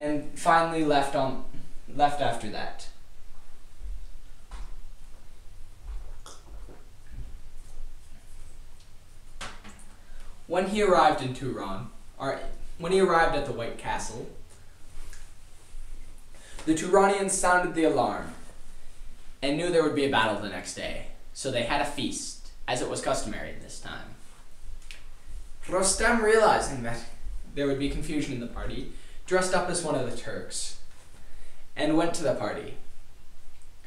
and finally left after that. When he arrived in Turan, or when he arrived at the White Castle, the Turanians sounded the alarm and knew there would be a battle the next day, so they had a feast, as it was customary this time. Rostam, realizing that there would be confusion in the party, dressed up as one of the Turks and went to the party.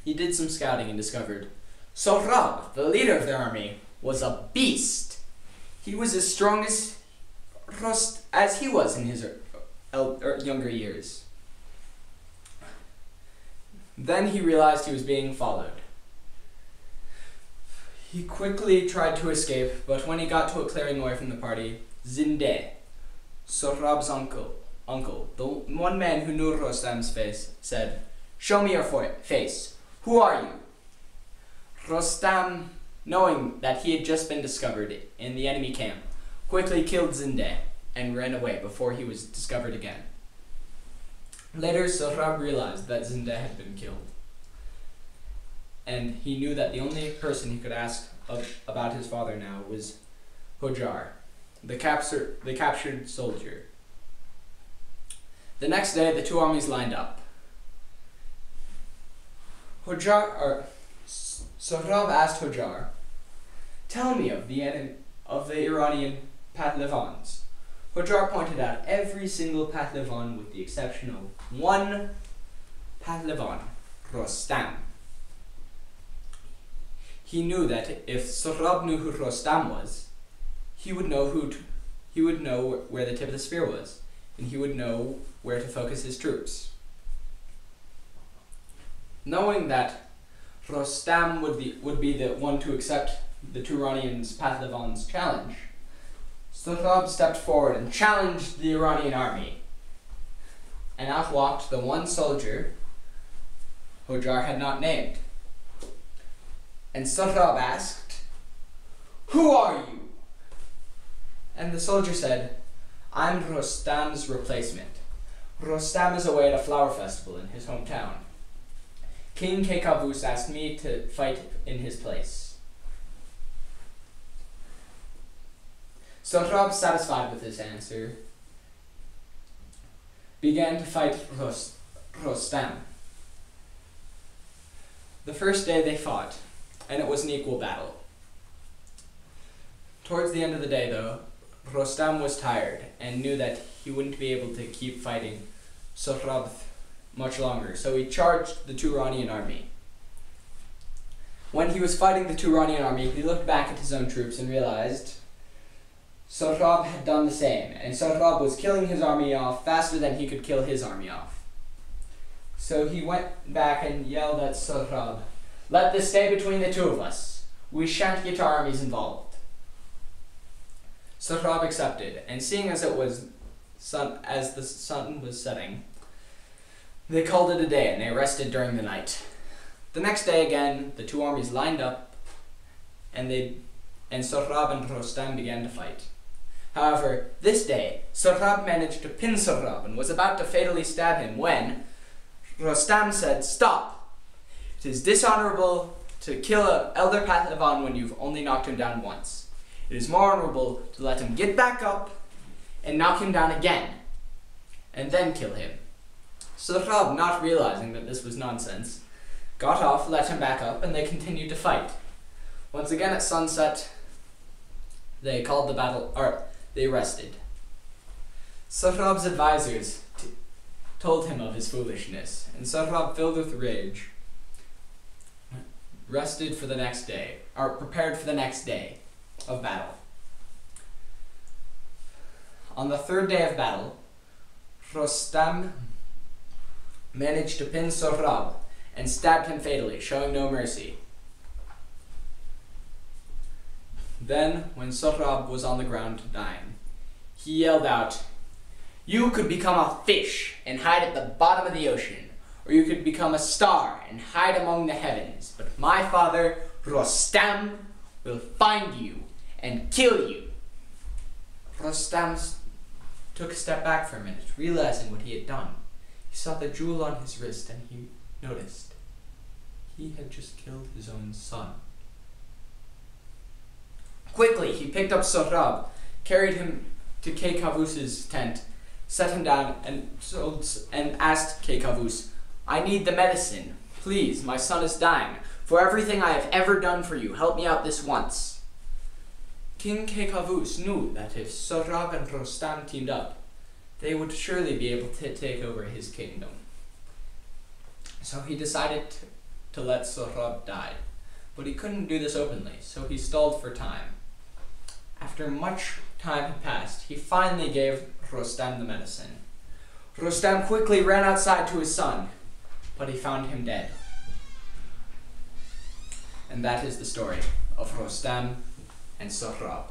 He did some scouting and discovered Sohrab, the leader of their army, was a beast. He was as strong as he was in his younger years. Then he realized he was being followed. He quickly tried to escape, but when he got to a clearing away from the party, Zinde, Sohrab's uncle, the one man who knew Rostam's face, said, "Show me your face. Who are you?" Rostam, knowing that he had just been discovered in the enemy camp, quickly killed Zinde and ran away before he was discovered again. Later, Sohrab realized that Zinde had been killed, and he knew that the only person he could ask about his father now was Hojar, the captured soldier. The next day, the two armies lined up. Sohrab asked Hojar, "Tell me of the Iranian Pahlevans." Hojar pointed out every single Pahlevan with the exception of one Pahlevan, Rostam. He knew that if Sohrab knew who Rostam was, he would know where the tip of the spear was, and he would know where to focus his troops. Knowing that Rostam would be the one to accept the Turanians' Pahlevans' challenge, Sohrab stepped forward and challenged the Iranian army, and out walked the one soldier Hojar had not named. And Sohrab asked, "Who are you?" And the soldier said, "I'm Rostam's replacement. Rostam is away at a flower festival in his hometown. King Kekavus asked me to fight in his place." Sohrab, satisfied with this answer, began to fight Rostam. The first day they fought, and it was an equal battle. Towards the end of the day, though, Rostam was tired and knew that he wouldn't be able to keep fighting Sohrab much longer, so he charged the Turanian army. When he was fighting the Turanian army, he looked back at his own troops and realized Sohrab had done the same, and Sohrab was killing his army off faster than he could kill his army off. So he went back and yelled at Sohrab, "Let this stay between the two of us. We shan't get our armies involved." Sohrab accepted, and seeing as the sun was setting, they called it a day and they rested during the night. The next day again, the two armies lined up, and Sohrab and Rostam began to fight. However, this day, Sohrab managed to pin Sohrab and was about to fatally stab him when Rostam said, "Stop! It is dishonorable to kill an elder Pahlevan when you've only knocked him down once. It is more honorable to let him get back up and knock him down again, and then kill him." Sohrab, not realizing that this was nonsense, got off, let him back up, and they continued to fight. Once again at sunset, they called the battle, they rested. Sohrab's advisors told him of his foolishness, and Sohrab, filled with rage, rested for the next day, or prepared for the next day of battle. On the third day of battle, Rostam managed to pin Sohrab and stabbed him fatally, showing no mercy. Then, when Sohrab was on the ground dying, he yelled out, "You could become a fish and hide at the bottom of the ocean, or you could become a star and hide among the heavens, but my father, Rostam, will find you and kill you." Rostam took a step back for a minute, realizing what he had done. He saw the jewel on his wrist and he noticed he had just killed his own son. Quickly, he picked up Sohrab, carried him to Kekavus's tent, set him down, and asked Kekavus, "I need the medicine. Please, my son is dying. For everything I have ever done for you, help me out this once." King Kekavus knew that if Sohrab and Rostam teamed up, they would surely be able to take over his kingdom. So he decided to let Sohrab die. But he couldn't do this openly, so he stalled for time. After much time had passed, he finally gave Rostam the medicine. Rostam quickly ran outside to his son, but he found him dead. And that is the story of Rostam and Sohrab.